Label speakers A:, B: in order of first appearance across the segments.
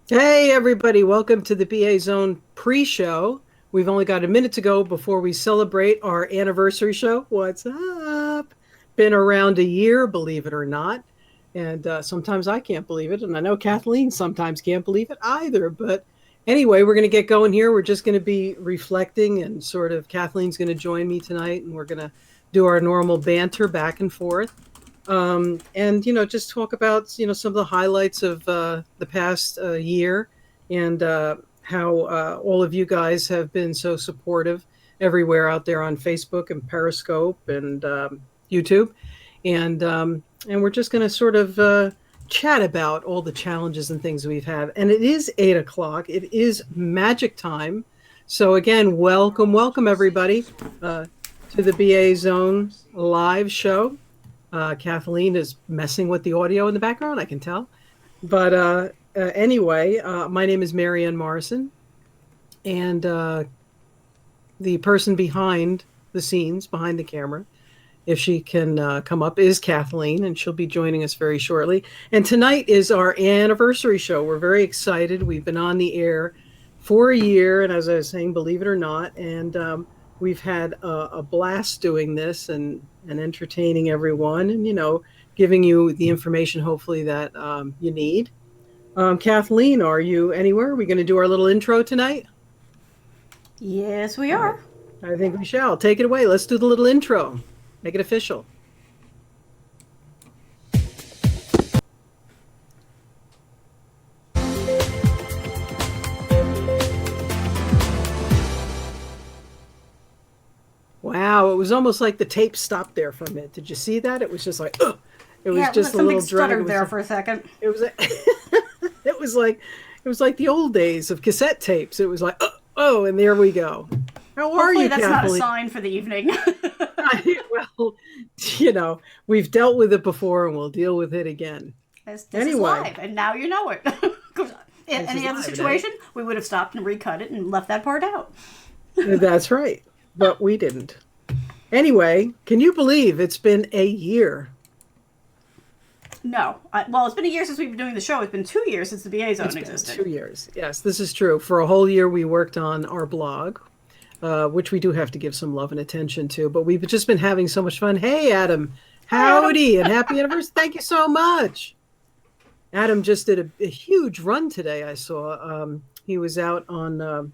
A: Hey, everybody, welcome to the BA Zone pre show. We've only got a minute to go before we celebrate our anniversary show. What's up? Been around a year, believe it or not. And sometimes I can't believe it. And I know Kathleen sometimes can't believe it either. But anyway, we're going to get going here. We're just going to be reflecting and sort of Kathleen's going to join me tonight and we're going to do our normal banter back and forth and just talk about some of the highlights of the past year and how all of you guys have been so supportive everywhere out there on Facebook and Periscope and YouTube, and we're just going to sort of chat about all the challenges and things we've had. And it is 8 o'clock. It is magic time. So again, welcome everybody to the BA Zone live show. Kathleen is messing with the audio in the background, I can tell. But anyway, my name is Marianne Morrison, and the person behind the scenes, behind the camera, if she can come up, is Kathleen, and she'll be joining us very shortly. And tonight is our anniversary show. We're very excited. We've been on the air for a year, and as I was saying, believe it or not, and we've had a blast doing this and entertaining everyone and, giving you the information hopefully that you need. Kathleen, are you anywhere? Are we going to do our little intro tonight?
B: Yes, we
A: All right.
B: are.
A: I think we shall. Take it away. Let's do the little intro. Make it official. Wow, it was almost like the tape stopped there for a minute. Did you see that? It was just like, ugh. It was
B: Yeah,
A: just a
B: something
A: little drag.
B: stuttered there for a second.
A: It was it was like the old days of cassette tapes. It was like, oh, and there we go. How are
B: Hopefully,
A: you,
B: that's not a
A: Kathleen?
B: sign for the evening.
A: Well, we've dealt with it before and we'll deal with it again.
B: This is
A: Anyway,
B: live, and now you know it. In
A: this is
B: any other
A: live, eh?
B: situation, we would have stopped and recut it and left that part out.
A: That's right. But we didn't. Anyway, can you believe it's been a year?
B: No. Well, it's been a year since we've been doing the show. It's been 2 years since the BA
A: It's
B: Zone
A: been
B: existed.
A: 2 years. Yes, this is true. For a whole year, we worked on our blog, which we do have to give some love and attention to. But we've just been having so much fun. Hey, Adam.
B: Hi, Adam.
A: Howdy and happy anniversary. Thank you so much. Adam just did a huge run today. I saw he was out on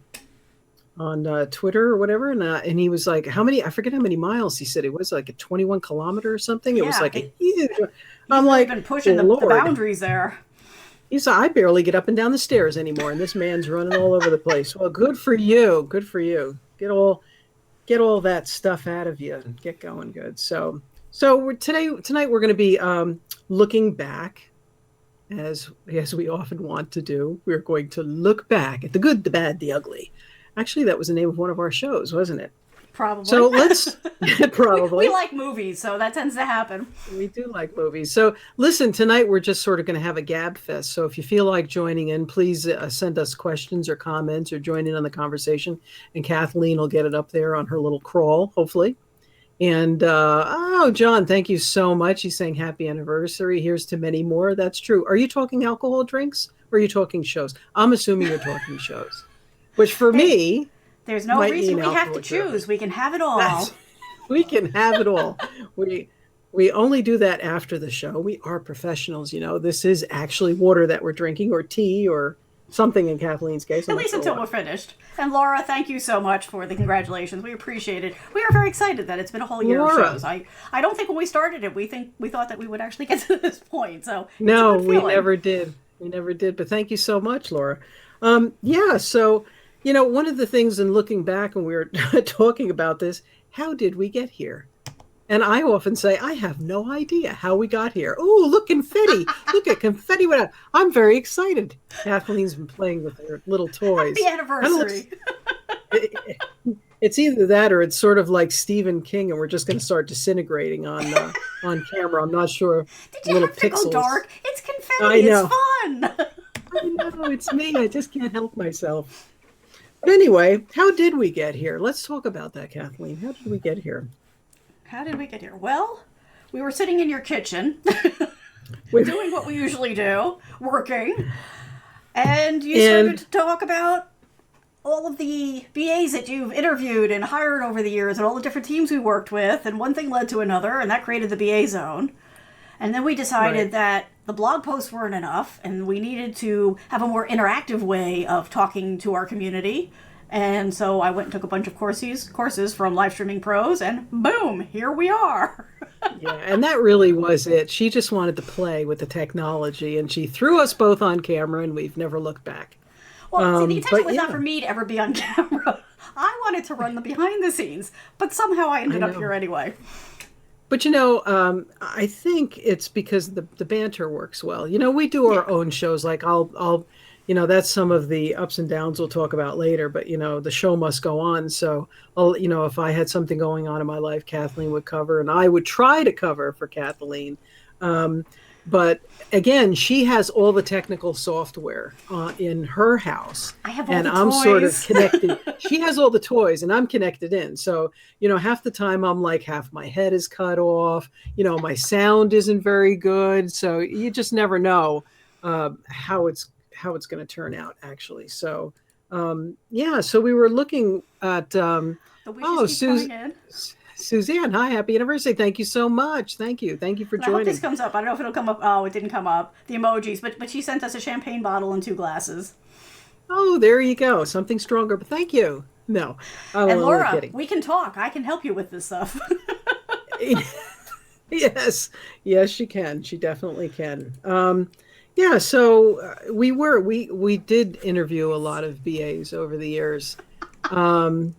A: Twitter or whatever, and he was like, how many? I forget how many miles he said it was, like a 21 kilometer or something. It was
B: Yeah,
A: like a huge.
B: he's
A: I'm
B: really
A: like,
B: been pushing the
A: Lord.
B: boundaries there.
A: He said, I barely get up and down the stairs anymore, and this man's running all over the place. Well, good for you. Good for you. Get all that stuff out of you and get going good. So tonight we're going to be looking back, as we often want to do. We're going to look back at the good, the bad, the ugly. Actually, that was the name of one of our shows, wasn't it?
B: Probably.
A: So let's
B: We
A: probably.
B: like movies, so that tends to happen.
A: We do like movies. So listen, tonight we're just sort of going to have a gab fest. So if you feel like joining in, please send us questions or comments or join in on the conversation. And Kathleen will get it up there on her little crawl, hopefully. And oh, John, thank you so much. He's saying happy anniversary. Here's to many more. That's true. Are you talking alcohol drinks or are you talking shows? I'm assuming you're talking shows, which for
B: Hey,
A: me
B: there's no
A: might
B: reason
A: mean
B: we have to
A: alcohol
B: choose.
A: driven.
B: We can have it all.
A: That's we can have it all. We we only do that after the show. We are professionals, you know. This is actually water that we're drinking, or tea, or something in Kathleen's case. I'm
B: At
A: not
B: least
A: sure
B: until
A: what.
B: we're finished. And Laura, thank you so much for the congratulations. We appreciate it. We are very excited that it's been a whole year of
A: Laura.
B: shows. I don't think when we started it, we thought that we would actually get to this point. So it's a
A: No,
B: good
A: we
B: feeling.
A: never did. We never did. But thank you so much, Laura. Yeah. So, one of the things in looking back, and we were talking about this, how did we get here? And I often say, I have no idea how we got here. Oh, look, confetti. Look at confetti. Went out. I'm very excited. Kathleen's been playing with her little
B: Happy
A: toys. Kind of looks,
B: anniversary.
A: it's either that or it's sort of like Stephen King, and we're just going to start disintegrating on camera. I'm not sure.
B: Did you
A: Little
B: have to go
A: pixels.
B: dark? It's
A: I
B: confetti. It's
A: know.
B: fun.
A: I know. It's me. I just can't help myself. But anyway, how did we get here? Let's talk about that, Kathleen. How did we get here?
B: How did we get here? Well, we were sitting in your kitchen
A: We,
B: doing what we usually do, working. And you started
A: And
B: to talk about all of the BAs that you've interviewed and hired over the years and all the different teams we worked with, and one thing led to another, and that created the BA zone. And then we decided
A: right.
B: that the blog posts weren't enough, and we needed to have a more interactive way of talking to our community. And so I went and took a bunch of courses from Live Streaming Pros, and boom, here we are.
A: Yeah, and that really was it. She just wanted to play with the technology, and she threw us both on camera, and we've never looked back.
B: Well, see, the intention
A: But
B: was not for
A: yeah,
B: me to ever be on camera. I wanted to run the behind the scenes, but somehow I
A: I
B: ended up here
A: know.
B: anyway.
A: But I think it's because the banter works well. We do
B: Yeah.
A: our own shows. Like that's some of the ups and downs we'll talk about later. But the show must go on. So if I had something going on in my life, Kathleen would cover, and I would try to cover for Kathleen. Um, but again, she has all the technical software in her house,
B: I have all
A: and
B: the
A: I'm sort of
B: toys.
A: connected. She has all the toys, and I'm connected in. So half the time I'm like, half my head is cut off. My sound isn't very good. So you just never know how it's going to turn out, actually. So yeah, so we were looking at
B: The wishes
A: oh,
B: keep coming in.
A: Suzanne, hi, happy anniversary. Thank you so much. Thank you for
B: And I hope this
A: joining.
B: comes up. I don't know if it'll come up. Oh, it didn't come up. The emojis, but she sent us a champagne bottle and two glasses.
A: Oh, there you go. Something stronger, but thank you. No, I'm
B: And
A: only
B: Laura,
A: kidding.
B: we can talk. I can help you with this stuff.
A: Yes, yes, she can. She definitely can. Yeah, so we did interview a lot of BAs over the years. Um,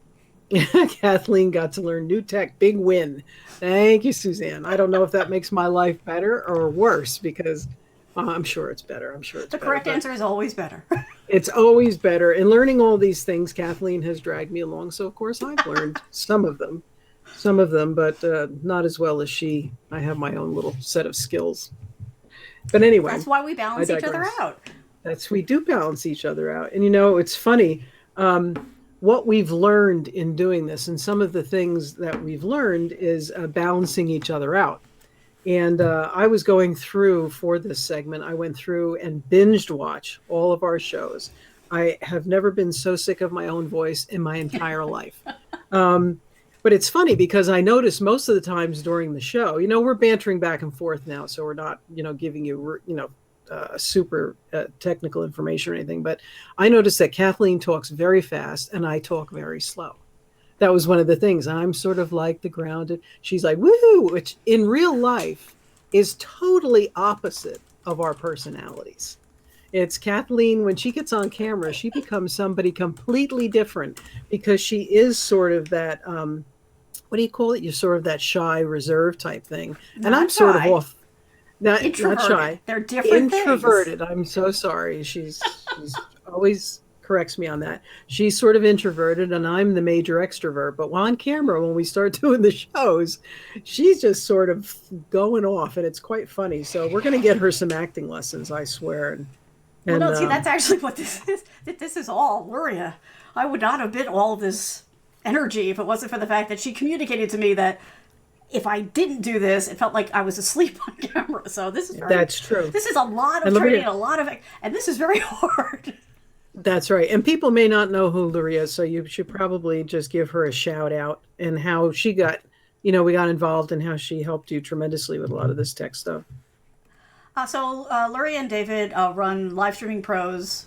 A: Kathleen got to learn new tech, big win. Thank you, Suzanne. I don't know if that makes my life better or worse because I'm sure it's better. I'm sure it's
B: The
A: better,
B: correct
A: but
B: answer is always better.
A: it's always better. In learning all these things, Kathleen has dragged me along. So, of course, I've learned some of them, but not as well as she. I have my own little set of skills. But anyway,
B: That's why we
A: I
B: balance each other
A: digress.
B: out.
A: We do balance each other out. And it's funny. What we've learned in doing this, and some of the things that we've learned is balancing each other out. And I was going through for this segment, I went through and binged watch all of our shows. I have never been so sick of my own voice in my entire life. Um, but it's funny because I noticed most of the times during the show, we're bantering back and forth now. So we're not, giving you, super technical information or anything. But I noticed that Kathleen talks very fast and I talk very slow. That was one of the things. I'm sort of like the grounded. She's like, woohoo, which in real life is totally opposite of our personalities. It's Kathleen, when she gets on camera, she becomes somebody completely different because she is sort of that, what do you call it? You're sort of that shy, reserved type thing. And I'm
B: Not
A: sort of
B: shy.
A: off, not
B: Introverted.
A: shy,
B: They're different things.
A: introverted. I'm so sorry. She's always corrects me on that. She's sort of introverted and I'm the major extrovert. But on camera, when we start doing the shows, she's just sort of going off and it's quite funny. So we're going to get her some acting lessons, I swear. And,
B: Well,
A: and
B: no, see, that's actually what this is. This is all Luria. I would not have been all this energy if it wasn't for the fact that she communicated to me that if I didn't do this, it felt like I was asleep on camera. So
A: that's true.
B: this is a lot of
A: And let
B: training,
A: me,
B: a lot of, and this is very hard.
A: that's right. And people may not know who Luria is, so you should probably just give her a shout out and how she got, we got involved and how she helped you tremendously with a lot of this tech stuff.
B: Luria and David run Live Streaming Pros,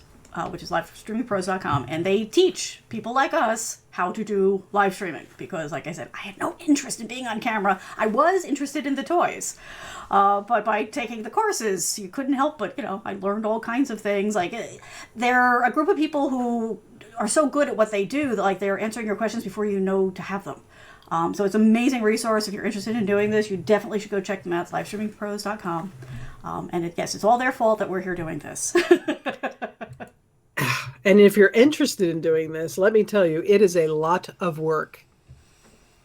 B: which is livestreamingpros.com, and they teach people like us how to do live streaming because, like I said, I had no interest in being on camera. I was interested in the toys. But by taking the courses, you couldn't help but, I learned all kinds of things. Like, they're a group of people who are so good at what they do that, like, they're answering your questions before you know to have them. So it's an amazing resource. If you're interested in doing this, you definitely should go check them out. It's livestreamingpros.com. Yes, it's all their fault that we're here doing this.
A: And if you're interested in doing this, let me tell you, it is a lot of work.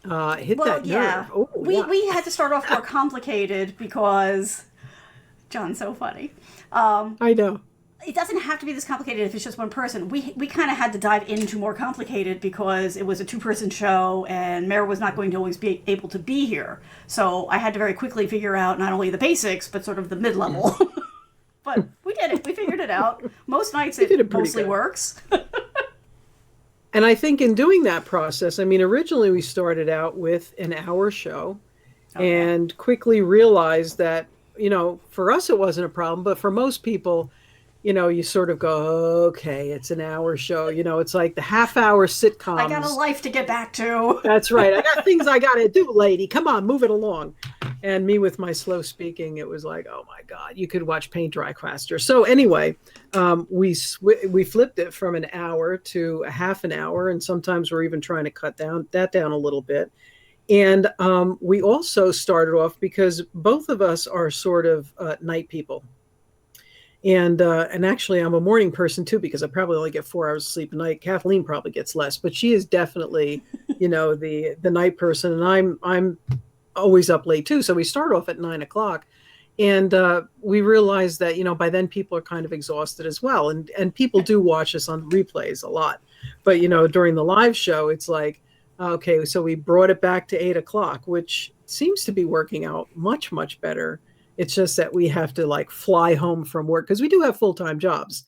A: Hit
B: Well,
A: that
B: yeah.
A: nerve. Oh,
B: We,
A: yeah.
B: we had to start off more complicated because John's so funny.
A: I know.
B: It doesn't have to be this complicated if it's just one person. We kind of had to dive into more complicated because it was a two-person show and Mare was not going to always be able to be here. So I had to very quickly figure out not only the basics, but sort of the mid-level. But we get it. We figured it out. Most nights
A: We did
B: it
A: it pretty
B: mostly
A: good.
B: works.
A: And I think in doing that process, I mean, originally we started out with an hour show
B: Oh yeah.
A: and quickly realized that, for us it wasn't a problem, but for most people, you sort of go, okay, it's an hour show. It's like the half hour
B: I got a
A: sitcoms.
B: life to get back to.
A: That's right. I got things I got to do, lady. Come on, move it along. And me with my slow speaking, it was like, oh my God, you could watch paint dry faster. So anyway, we flipped it from an hour to a half an hour, and sometimes we're even trying to cut down a little bit. And we also started off because both of us are sort of night people. And actually, I'm a morning person too because I probably only get 4 hours of sleep a night. Kathleen probably gets less, but she is definitely, the night person, and I'm always up late too. So we start off at 9 o'clock, and we realize that by then people are kind of exhausted as well, and people do watch us on replays a lot, but during the live show, it's like, okay, so we brought it back to 8 o'clock, which seems to be working out much better. It's just that we have to like fly home from work because we do have full-time jobs.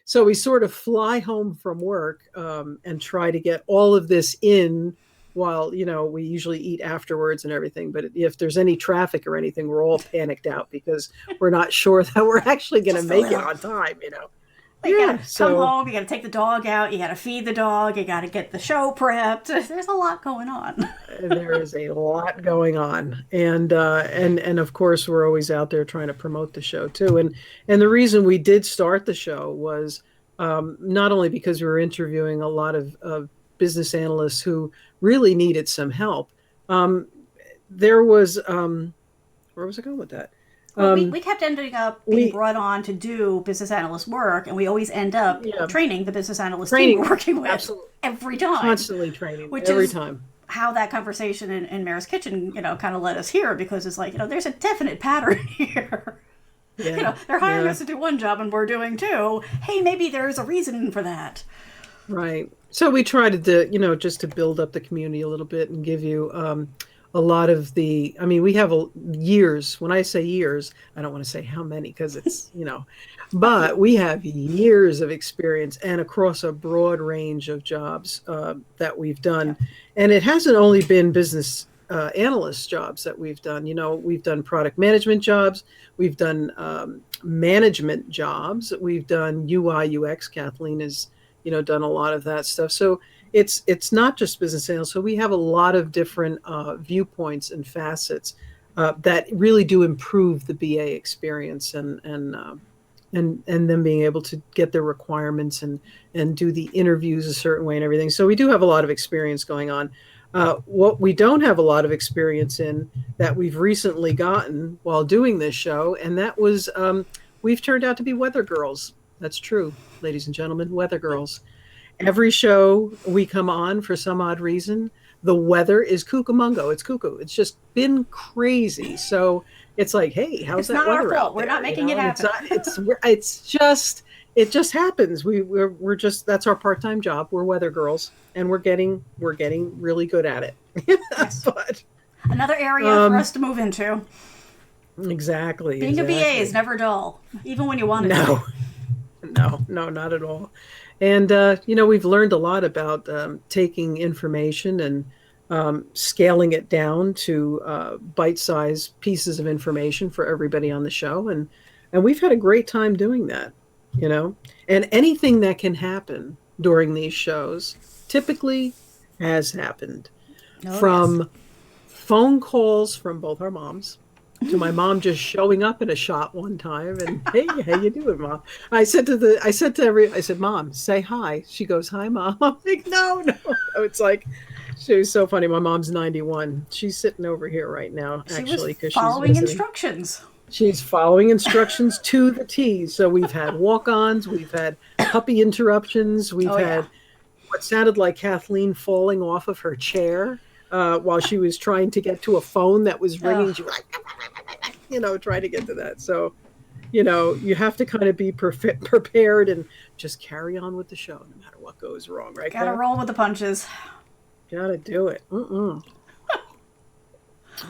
A: So we sort of fly home from work and try to get all of this in while, we usually eat afterwards and everything. But if there's any traffic or anything, we're all panicked out because we're not sure that we're actually going to
B: Just a
A: make it
B: little.
A: on time.
B: You
A: Yeah.
B: gotta come
A: So
B: home, you gotta take the dog out, you gotta feed the dog, you gotta get the show prepped. There's a lot going on.
A: there is a lot going on, and of course we're always out there trying to promote the show too. And the reason we did start the show was not only because we were interviewing a lot of business analysts who really needed some help. There was where was I going with that?
B: Well, we,
A: Um,
B: we kept ending up being
A: we
B: brought on to do business analyst work, and we always end up
A: Yeah,
B: training the business analyst team
A: training,
B: we're working with
A: absolutely,
B: every time,
A: constantly training
B: which
A: every
B: is
A: time.
B: how that conversation in Mare's Kitchen, kind of led us here because it's like, there's a definite pattern here.
A: Yeah,
B: They're hiring
A: yeah.
B: us to do one job and we're doing two. Hey, maybe there's a reason for that.
A: Right. So we try to do, just to build up the community a little bit and give you a lot of the, I mean, we have years. When I say years, I don't want to say how many because it's,
B: A
A: but
B: few.
A: we have years of experience and across a broad range of jobs that we've
B: Yeah.
A: done. And it hasn't only been business analyst jobs that we've done. We've done product management jobs, we've done management jobs, we've done UI, UX. Kathleen has, done a lot of that stuff. So it's not just business analysts. So we have a lot of different viewpoints and facets that really do improve the BA experience and them being able to get their requirements and do the interviews a certain way and everything. So we do have a lot of experience going on. What we don't have a lot of experience in that we've recently gotten while doing this show, and that was we've turned out to be weather girls. That's true, ladies and gentlemen, weather girls. Every show we come on for some odd reason, the weather is cucamongo. It's cuckoo. It's just been crazy. So it's like, hey, how's
B: It's
A: that
B: not our
A: weather
B: fault.
A: out
B: We're not
A: there?
B: making it
A: And it's
B: happen.
A: not. It's just it just happens. We're just that's our part time job. We're weather girls, and we're getting really good at it.
B: Yes.
A: But
B: Another area for
A: um,
B: us to move into.
A: exactly,
B: Being a BA is
A: exactly.
B: never dull, even when you want it to be.
A: No, no, not at all. And we've learned a lot about taking information and scaling it down to bite-sized pieces of information for everybody on the show, and we've had a great time doing that. You know, and anything that can happen during these shows typically has happened,
B: Oh, yes.
A: from phone calls from both our moms to my mom just showing up at a shop one time and, hey, how you doing, mom? I said, mom, say hi. She goes, hi, mom. I'm like, no. It's like, she was so funny. My mom's 91. She's sitting over here right now,
B: She was
A: actually, because she's
B: following
A: visiting.
B: instructions.
A: She's following instructions to the T. So we've had walk-ons, we've had puppy interruptions, we've
B: Oh, yeah.
A: had what sounded like Kathleen falling off of her chair while she was trying to get to a phone that was ringing.
B: Ugh.
A: She was like, trying to get to that. So, you have to kind of be prepared and just carry on with the show no matter what goes wrong, right,
B: Gotta
A: Kath?
B: roll with the punches.
A: Gotta do it. Mm-mm.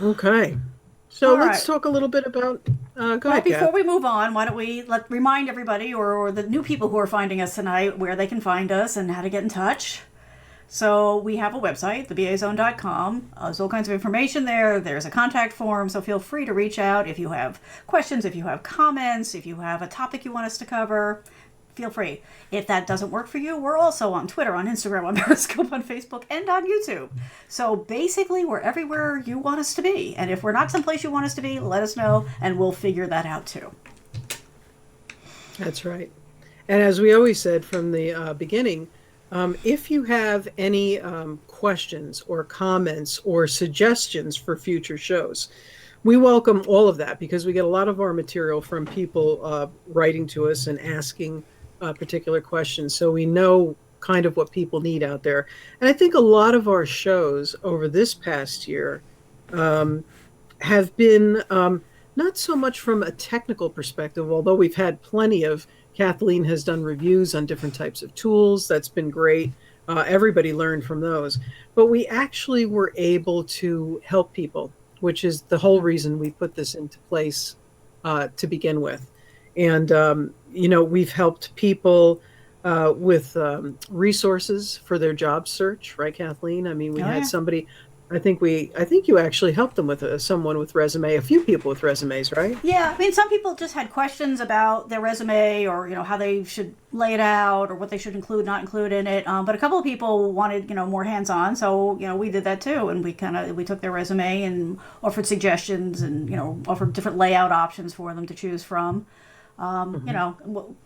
A: Okay. So
B: All
A: let's
B: right.
A: talk a little bit about. Go
B: Well,
A: ahead,
B: before
A: Kath.
B: we move on, why don't we remind everybody or the new people who are finding us tonight where they can find us and how to get in touch. So we have a website, thebazone.com. There's all kinds of information there. There's a contact form, so feel free to reach out if you have questions, if you have comments, if you have a topic you want us to cover. Feel free. If that doesn't work for you, we're also on Twitter, on Instagram, on Periscope, on Facebook, and on YouTube. So basically, we're everywhere you want us to be. And if we're not someplace you want us to be, let us know, and we'll figure that out too.
A: That's right. And as we always said from the beginning, if you have any questions or comments or suggestions for future shows, we welcome all of that because we get a lot of our material from people writing to us and asking particular questions. So we know kind of what people need out there. And I think a lot of our shows over this past year um, have been not so much from a technical perspective, although we've had plenty of. Kathleen has done reviews on different types of tools. That's been great. Everybody learned from those. But we actually were able to help people, which is the whole reason we put this into place to begin with. And, we've helped people with resources for their job search, right, Kathleen? I mean, we
B: Oh,
A: had
B: yeah.
A: somebody. I think you actually helped them with someone with resume, a few people with resumes, right?
B: Yeah, I mean, some people just had questions about their resume or, how they should lay it out or what they should include, not include in it. But a couple of people wanted, more hands on. So, we did that too. And we took their resume and offered suggestions and, offered different layout options for them to choose from.
A: Hmm.
B: A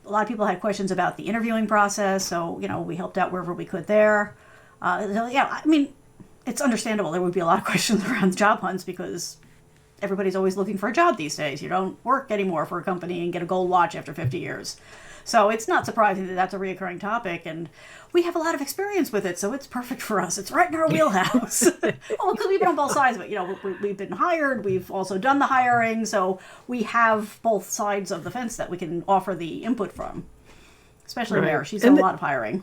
B: lot of people had questions about the interviewing process. So, we helped out wherever we could there. So, yeah, I mean, it's understandable. There would be a lot of questions around job hunts because everybody's always looking for a job these days. You don't work anymore for a company and get a gold watch after 50 years. So it's not surprising that that's a reoccurring topic, and we have a lot of experience with it, so it's perfect for us. It's right in our wheelhouse. Well, because we've been on both sides of it. We've been hired, we've also done the hiring, so we have both sides of the fence that we can offer the input from. Especially
A: Right.
B: Mare, she's done a lot of hiring.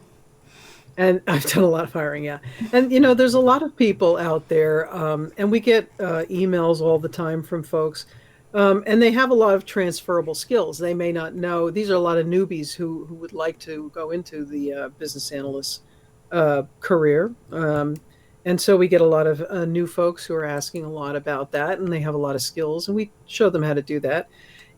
A: And I've done a lot of hiring, yeah. And there's a lot of people out there, and we get emails all the time from folks, and they have a lot of transferable skills. They may not know. These are a lot of newbies who would like to go into the business analyst career, and so we get a lot of new folks who are asking a lot about that, and they have a lot of skills, and we show them how to do that.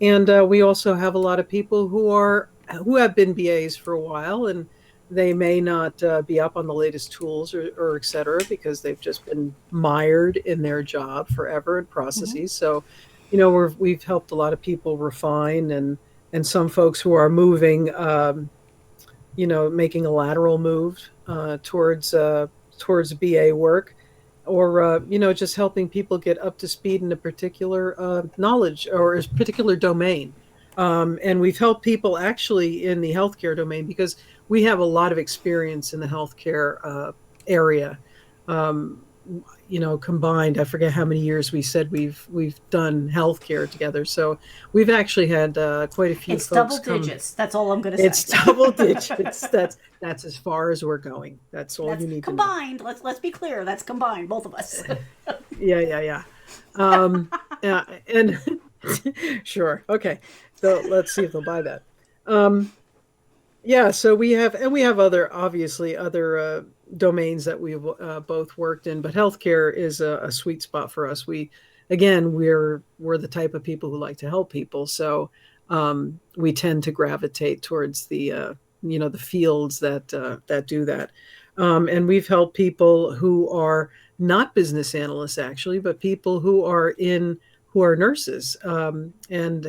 A: And we also have a lot of people who have been BAs for a while, and they may not be up on the latest tools or et cetera because they've just been mired in their job forever in
B: Mm-hmm.
A: processes. So, we've helped a lot of people refine and some folks who are moving, making a lateral move towards BA work, or just helping people get up to speed in a particular knowledge or a particular domain. And we've helped people actually in the healthcare domain because we have a lot of experience in the healthcare area. Um, Combined, I forget how many years we said we've done healthcare together. So we've actually had quite a few
B: It's double
A: folks come.
B: digits. That's all I'm going to say.
A: It's double digits. That's as far as we're going. That's all
B: That's
A: you need to know.
B: combined. Let's be clear. That's combined, both of us.
A: Yeah, yeah, yeah. Yeah, and sure. Okay. So let's see if they'll buy that. Um, yeah, so we have other obviously other domains that we've both worked in, but healthcare is a sweet spot for us. We're the type of people who like to help people, so we tend to gravitate towards the fields that do that. And we've helped people who are not business analysts actually, but people who are nurses and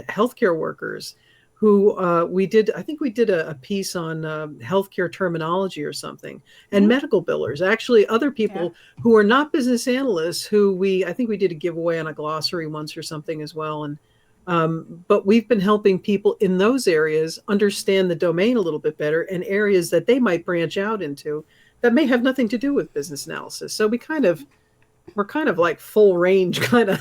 A: healthcare workers who I think we did a piece on healthcare terminology or something, and
B: Hmm.
A: medical billers. Actually, other
B: Yeah.
A: people who are not business analysts I think we did a giveaway on a glossary once or something as well. And but we've been helping people in those areas understand the domain a little bit better and areas that they might branch out into that may have nothing to do with business analysis. So we're kind of like full range kind of.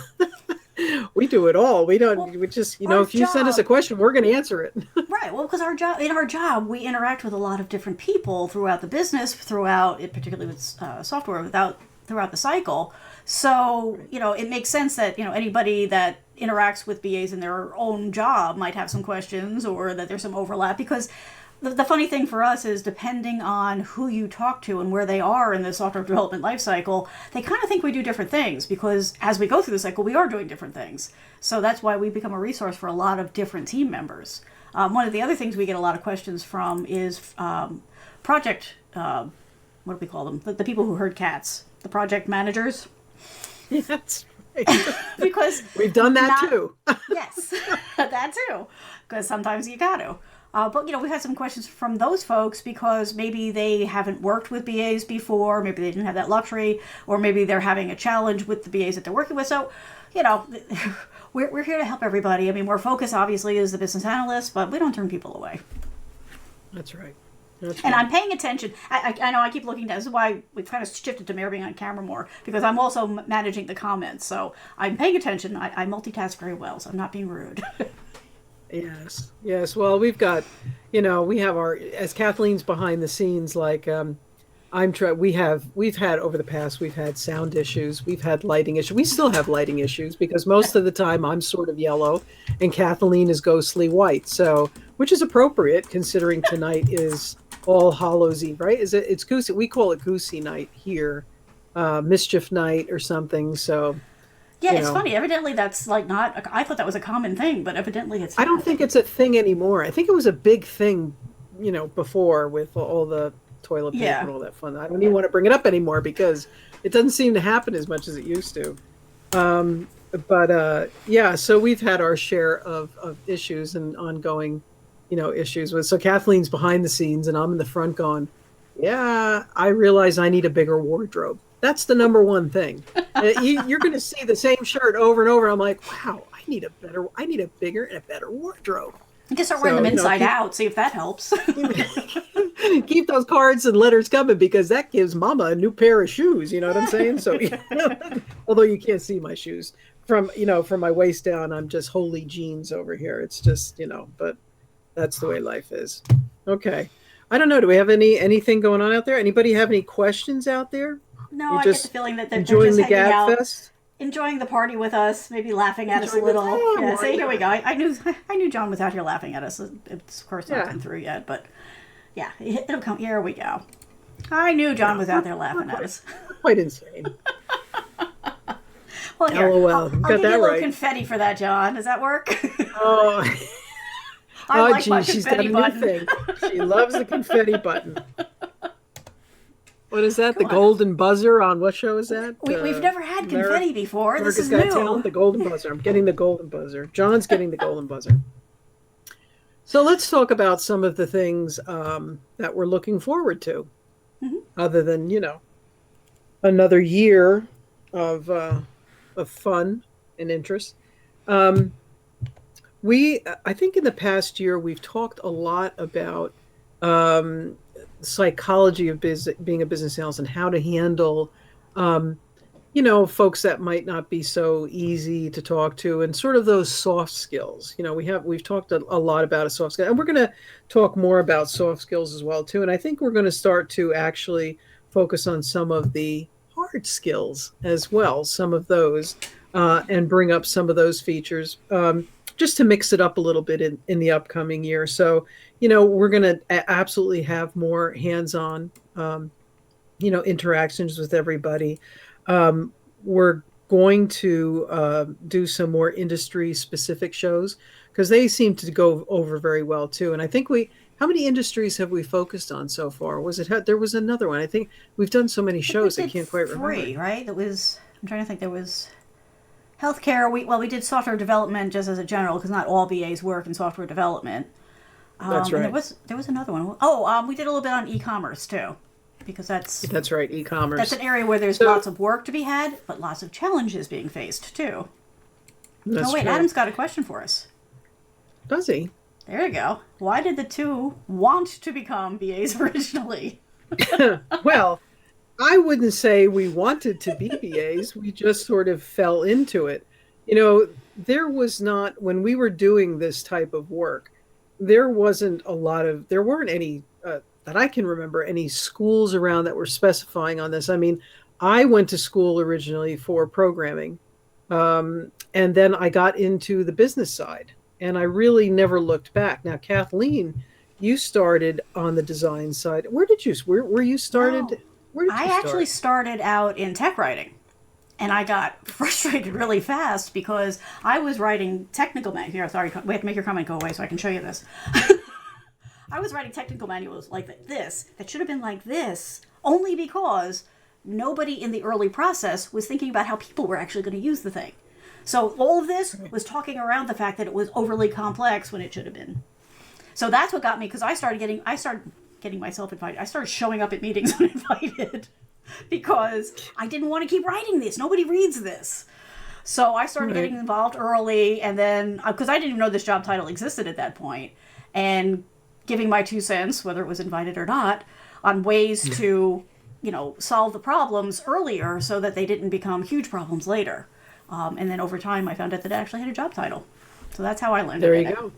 A: We do it all. We
B: Well,
A: don't. We just
B: our
A: if you send us a
B: job,
A: question, we're going to answer it.
B: right? Well, because our job, we interact with a lot of different people throughout the business, throughout it, particularly with software, throughout the cycle. So,
A: Right.
B: it makes sense that, anybody that interacts with BAs in their own job might have some questions or that there's some overlap because the funny thing for us is depending on who you talk to and where they are in the software development life cycle, they kind of think we do different things because as we go through the cycle, we are doing different things. So that's why we become a resource for a lot of different team members. One of the other things we get a lot of questions from is project, what do we call them? The people who herd cats, the project managers.
A: Yeah, that's right.
B: Because
A: We've done that
B: not,
A: too.
B: yes, that too, because sometimes you got to. But we've had some questions from those folks because maybe they haven't worked with BAs before, maybe they didn't have that luxury, or maybe they're having a challenge with the BAs that they're working with. So, you know, we're here to help everybody. I mean, our focus obviously is the business analyst, but we don't turn people away.
A: That's right. That's
B: And
A: right.
B: I'm paying attention. I know I keep looking down. This is why we've kind of shifted to being on camera more because I'm also managing the comments. So I'm paying attention. I multitask very well, so I'm not being rude.
A: Yes. Yes. Well, we've got, we have our, as Kathleen's behind the scenes, like, we've had over the past, we've had sound issues, we've had lighting issues. We still have lighting issues because most of the time I'm sort of yellow and Kathleen is ghostly white. So, which is appropriate considering tonight is All Hallows Eve, right? It's Goosey. We call it Goosey night here, mischief night or something. So,
B: Yeah,
A: you
B: it's
A: know,
B: funny. Evidently, that's like not. I thought that was a common thing, but evidently, it's
A: I don't
B: not.
A: think it's a thing anymore. I think it was a big thing, before with all the toilet paper
B: Yeah.
A: and all that fun. I don't even want to bring it up anymore because it doesn't seem to happen as much as it used to. Um, but yeah, so we've had our share of issues and ongoing, issues with. So Kathleen's behind the scenes and I'm in the front going, yeah, I realize I need a bigger wardrobe. That's the number one thing. You're going to see the same shirt over and over. I'm like, wow, I need a bigger and a better wardrobe.
B: I guess start wearing
A: So,
B: them inside out. See if that helps.
A: keep those cards and letters coming because that gives mama a new pair of shoes. You know what I'm saying? So, although you can't see my shoes from my waist down, I'm just holy jeans over here. It's just, but that's the way life is. Okay. I don't know. Do we have anything going on out there? Anybody have any questions out there?
B: No,
A: You
B: I get the
A: just
B: feeling that they're
A: enjoying
B: just
A: the
B: hanging
A: Gab
B: out,
A: Fest?
B: enjoying the party with us, maybe laughing at us a
A: Enjoying the
B: little. Yeah.
A: why
B: See, here we go.
A: not?
B: I knew John was out here laughing at us. It's of course not
A: Yeah.
B: come through yet, but yeah, it'll come. Here we go. I knew John was out there laughing at us.
A: Quite insane.
B: Well, here,
A: LOL. You
B: I'll
A: got
B: give you
A: that
B: a little
A: right.
B: confetti for that, John. Does that work?
A: Oh,
B: I
A: oh,
B: like my
A: geez, she's got a
B: confetti
A: new
B: button.
A: thing. She loves the confetti button. What is that? The
B: Go on.
A: golden buzzer on what show is that?
B: We've never had confetti before. This
A: America's
B: is
A: Got
B: new.
A: Talent. The golden buzzer. I'm getting the golden buzzer. John's getting the golden buzzer. So let's talk about some of the things that we're looking forward to, other than another year of fun and interest. Um, I think in the past year, we've talked a lot about um, psychology of being a business analyst and how to handle, um, folks that might not be so easy to talk to and sort of those soft skills. We've talked a lot about a soft skill and we're going to talk more about soft skills as well too. And I think we're going to start to actually focus on some of the hard skills as well, some of those, and bring up some of those features. Just to mix it up a little bit in the upcoming year. So, we're going to absolutely have more hands-on, interactions with everybody. We're going to do some more industry-specific shows because they seem to go over very well too. And I think how many industries have we focused on so far? There was another one. I think we've done so many
B: I think we
A: shows I
B: did
A: can't quite
B: three,
A: remember.
B: right? I'm trying to think. There was healthcare. We did software development just as a general because not all BAs work in software development.
A: That's
B: And
A: right.
B: there was another one. Oh, we did a little bit on e-commerce too, because that's
A: That's right.
B: that's
A: E-commerce.
B: an area where there's
A: So
B: lots of work to be had, but lots of challenges being faced too. Oh
A: that's
B: wait,
A: true.
B: Adam's got a question for us.
A: Does he?
B: There you go. Why did the two want to become BAs originally?
A: Well, I wouldn't say we wanted to be BAs. We just sort of fell into it. There was not, when we were doing this type of work, there weren't any, that I can remember, any schools around that were specifying on this. I mean, I went to school originally for programming, and then I got into the business side, and I really never looked back. Now, Kathleen, you started on the design side. Where you
B: No,
A: started? Where did you
B: I actually
A: start?
B: started out in tech writing. And I got frustrated really fast because I was writing technical manuals. Here, sorry, we have to make your comment go away so I can show you this. I was writing technical manuals like this that should have been like this only because nobody in the early process was thinking about how people were actually going to use the thing. So all of this was talking around the fact that it was overly complex when it should have been. So that's what got me because I started getting myself invited. I started showing up at meetings uninvited because I didn't want to keep writing this. Nobody reads this. So I started
A: Right.
B: getting involved early, and then because I didn't even know this job title existed at that point, and giving my 2 cents, whether it was invited or not, on ways to, solve the problems earlier so that they didn't become huge problems later. And then over time, I found out that it actually had a job title. So that's how I landed
A: There
B: in
A: you
B: it.
A: go.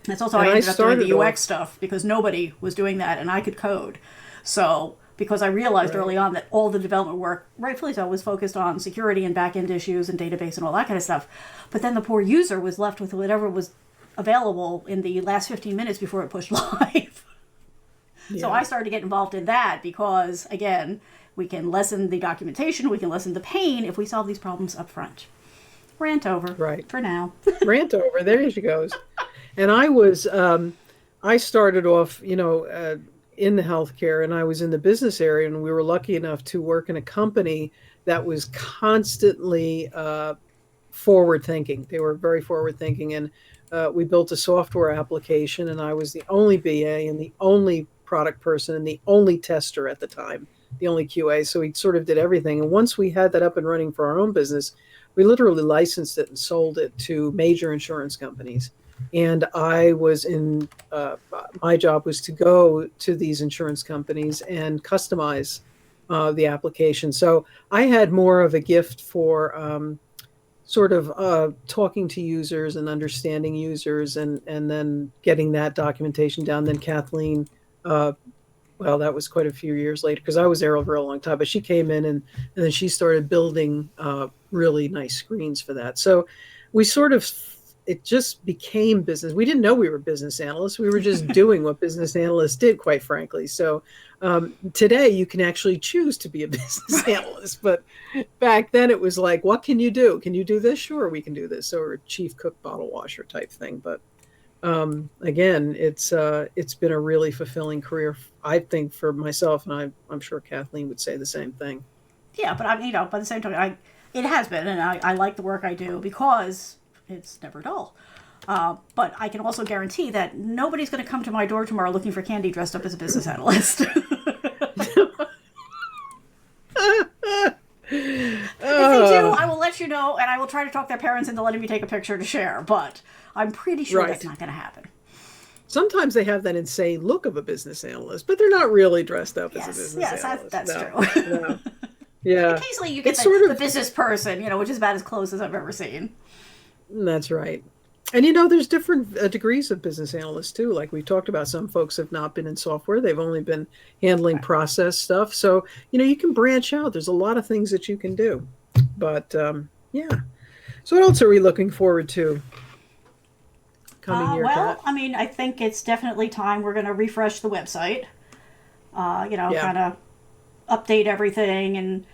B: That's also how
A: And
B: I
A: I
B: ended up doing the
A: started
B: UX
A: off
B: stuff because nobody was doing that and I could code. So, because I realized
A: right.
B: early on that all the development work, rightfully so, was focused on security and back end issues and database and all that kind of stuff. But then the poor user was left with whatever was available in the last 15 minutes before it pushed live. So
A: Yeah.
B: I started to get involved in that because, again, we can lessen the documentation, we can lessen the pain if we solve these problems up front. Rant over
A: Right.
B: for now.
A: Rant over. There she goes. And I started off, in the healthcare, and I was in the business area, and we were lucky enough to work in a company that was constantly forward thinking. They were very forward thinking, and we built a software application, and I was the only BA and the only product person and the only tester at the time, the only QA. So we sort of did everything. And once we had that up and running for our own business, we literally licensed it and sold it to major insurance companies. And I was in, my job was to go to these insurance companies and customize the application. So I had more of a gift for sort of talking to users and understanding users, and then getting that documentation down. Then Kathleen, uh, well, that was quite a few years later because I was there over a long time. But she came in, and then she started building really nice screens for that. So we sort of, it just became business. We didn't know we were business analysts. We were just doing what business analysts did, quite frankly. So today you can actually choose to be a business analyst, but back then it was like, what can you do? Can you do this? Sure, we can do this. Or a chief cook, bottle washer type thing. But again, it's been a really fulfilling career, I think, for myself, and I'm sure Kathleen would say the same thing.
B: Yeah, but by the same token, it has been, and I like the work I do because it's never dull. But I can also guarantee that nobody's going to come to my door tomorrow looking for candy dressed up as a business analyst. If they do, I will let you know, and I will try to talk their parents into letting me take a picture to share. But I'm pretty sure
A: Right.
B: that's not going to happen.
A: Sometimes they have that insane look of a business analyst, but they're not really dressed up as a
B: Yes,
A: business
B: yes,
A: analyst.
B: that's
A: No,
B: true.
A: no. Yeah.
B: Occasionally, you get
A: It's sort
B: the
A: of,
B: business person, which is about as close as I've ever seen.
A: that's right. And there's different degrees of business analysts too. Like we talked about, some folks have not been in software, they've only been handling
B: Right.
A: process stuff. So, you can branch out. There's a lot of things that you can do. But yeah. So, what else are we looking forward to coming year,
B: Well,
A: Kat?
B: I mean, I think it's definitely time we're going to refresh the website.
A: Yeah.
B: Kind of update everything and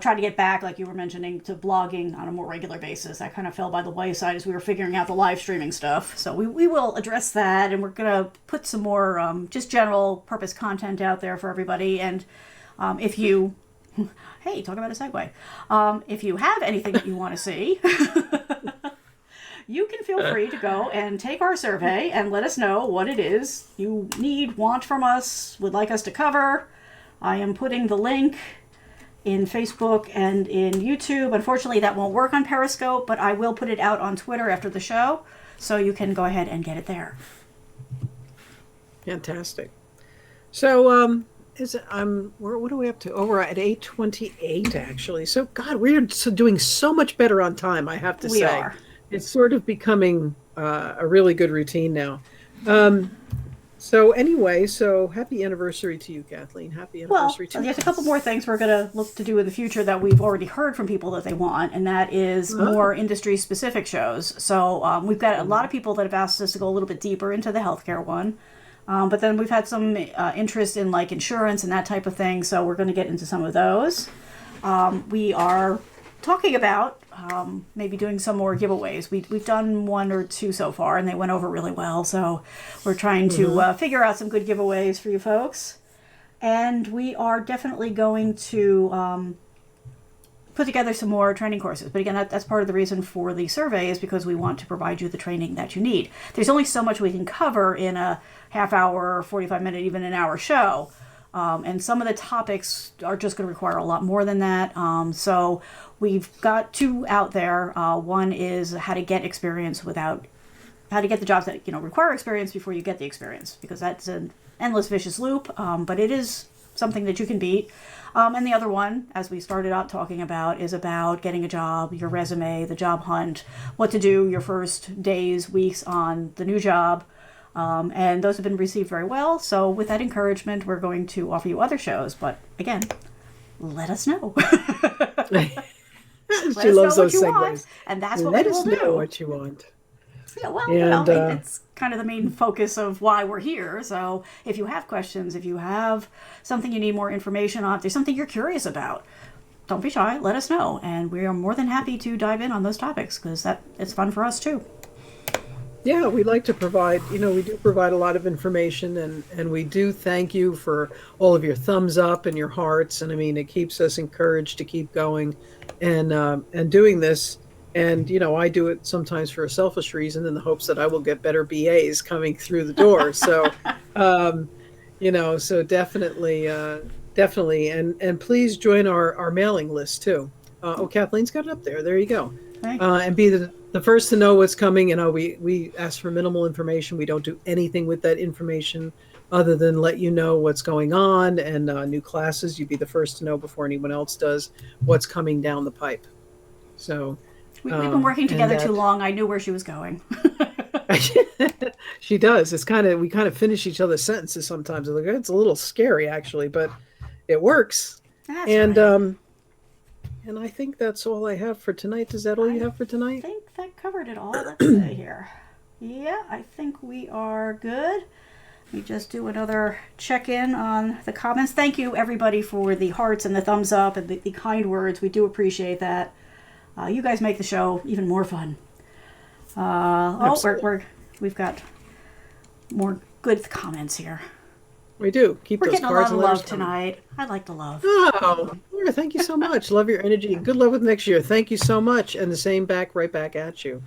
B: try to get back, like you were mentioning, to blogging on a more regular basis. That kind of fell by the wayside as we were figuring out the live streaming stuff. So we will address that, and we're going to put some more just general purpose content out there for everybody. And if you, hey, talk about a segue. If you have anything that you want to see, you can feel free to go and take our survey and let us know what it is you need, want from us, would like us to cover. I am putting the link in Facebook and in YouTube. Unfortunately, that won't work on Periscope, but I will put it out on Twitter after the show, so you can go ahead and get it there.
A: Fantastic. So, is it, what are we up to? Oh, we're at 8:28 actually. So, God, we're doing so much better on time, I have to
B: We
A: say.
B: are.
A: It's sort of becoming a really good routine now. Um, So anyway, so happy anniversary to you, Kathleen. Happy
B: Well,
A: anniversary to
B: there's a couple
A: us.
B: more things we're going to look to do in the future that we've already heard from people that they want, and that is
A: Oh.
B: more industry specific shows. So we've got a lot of people that have asked us to go a little bit deeper into the healthcare one. But then we've had some interest in like insurance and that type of thing, so we're going to get into some of those. We are talking about maybe doing some more giveaways. We've done one or two so far, and they went over really well. So we're trying to figure out some good giveaways for you folks. And we are definitely going to put together some more training courses. But again, that's part of the reason for the survey is because we want to provide you the training that you need. There's only so much we can cover in a half hour, 45 minute, even an hour show. And some of the topics are just going to require a lot more than that. So we've got two out there. One is how to get experience without, how to get the jobs that require experience before you get the experience, because that's an endless vicious loop. But it is something that you can beat. And the other one, as we started out talking about, is about getting a job, your resume, the job hunt, what to do your first days, weeks on the new job. And those have been received very well. So with that encouragement, we're going to offer you other shows. But again, let us know. Let
A: She
B: us know
A: loves
B: what
A: those
B: you
A: segues.
B: want, and that's what
A: Let
B: we
A: us
B: will
A: know
B: do.
A: what you want.
B: Yeah, well,
A: And
B: it's kind of the main focus of why we're here. So if you have questions, if you have something you need more information on, if there's something you're curious about, don't be shy. Let us know, and we are more than happy to dive in on those topics because it's fun for us too.
A: yeah, we like to provide, we do provide a lot of information, and we do thank you for all of your thumbs up and your hearts. And I mean, it keeps us encouraged to keep going and doing this. And, I do it sometimes for a selfish reason in the hopes that I will get better BAs coming through the door. So, um, so definitely. And please join our mailing list too. Oh, Kathleen's got it up there. There you go.
B: Okay.
A: And be the first to know what's coming. We ask for minimal information. We don't do anything with that information other than let you know what's going on and new classes. You'd be the first to know before anyone else does what's coming down the pipe. So
B: We've been working
A: and
B: together too long. I knew where she was going.
A: she does. We kind of finish each other's sentences sometimes. It's a little scary actually, but it works.
B: That's
A: And
B: right.
A: and I think that's all I have for tonight. Is that all you
B: I
A: have for tonight?
B: think that covered it all. Let's see here. Yeah, I think we are good. Let me just do another check in on the comments. Thank you, everybody, for the hearts and the thumbs up and the kind words. We do appreciate that. You guys make the show even more fun. We've got more good comments here.
A: We do. Keep
B: We're
A: those
B: getting a
A: cards
B: lot of
A: and letters
B: love
A: coming.
B: tonight. I like the love.
A: Oh, Laura, thank you so much. Love your energy. Good luck with next year. Thank you so much. And the same right back at you.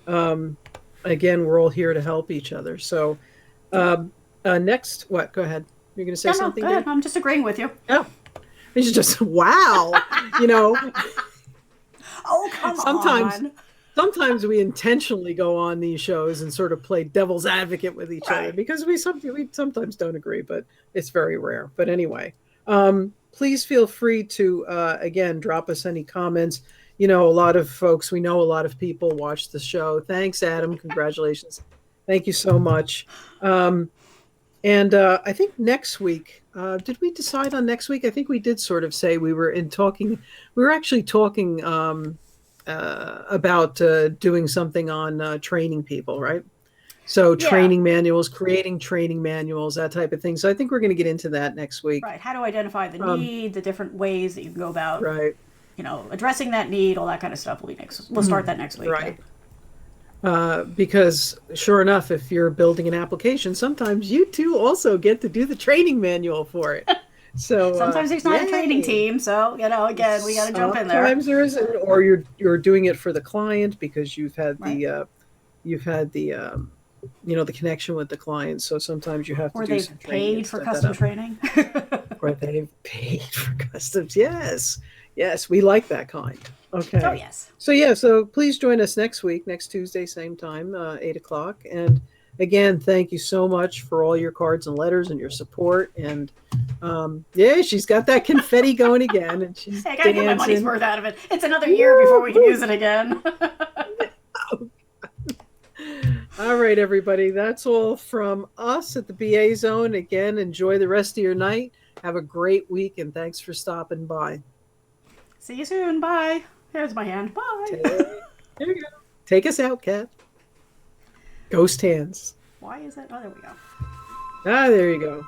A: Um, Again, we're all here to help each other. So, next, what? Go ahead. You're going to say
B: No,
A: something,
B: go ahead.
A: dear?
B: I'm just agreeing with you.
A: Oh, it's just wow. You know,
B: Oh, come
A: sometimes
B: on.
A: sometimes we intentionally go on these shows and sort of play devil's advocate with each other
B: Right.
A: because we sometimes don't agree, but it's very rare. But anyway, please feel free to again drop us any comments. We know a lot of people watch the show. Thanks, Adam. Congratulations. Thank you so much. And I think next week, did we decide on next week? I think we did sort of say we were actually talking about doing something on training people, right? So
B: Yeah.
A: training manuals, creating training manuals, that type of thing. So I think we're going to get into that next week.
B: Right. How to identify the
A: Um,
B: need, the different ways that you can go about,
A: right,
B: addressing that need, all that kind of stuff will be next. We'll start that next week. Yeah.
A: right. Because sure enough, if you're building an application, sometimes you too also get to do the training manual for it. So
B: Sometimes there's not a training
A: yay. team.
B: team, so again, we got to jump in there.
A: Sometimes there isn't, or you're doing it for the client because
B: Right.
A: you've had the connection with the client. So sometimes you have to
B: Or
A: do
B: they've
A: some training and
B: paid for
A: set that
B: custom
A: up.
B: training.
A: Or they've paid for customs. Yes, yes, we like that kind.
B: Oh
A: Okay.
B: yes.
A: So yeah, so please join us next week, next Tuesday, same time, 8 o'clock. And again, thank you so much for all your cards and letters and your support. And yeah, she's got that confetti going again, and she's
B: Hey, I gotta get my money's
A: dancing.
B: worth out of it. It's another year before we can use it again.
A: All right, everybody. That's all from us at the BA Zone. Again, enjoy the rest of your night. Have a great week, and thanks for stopping by.
B: See you soon. Bye. Here's my hand.
A: Take,
B: Bye.
A: there you go. Take us out, Kat. Ghost hands.
B: Why is it? Oh, there we go.
A: Ah, there you go.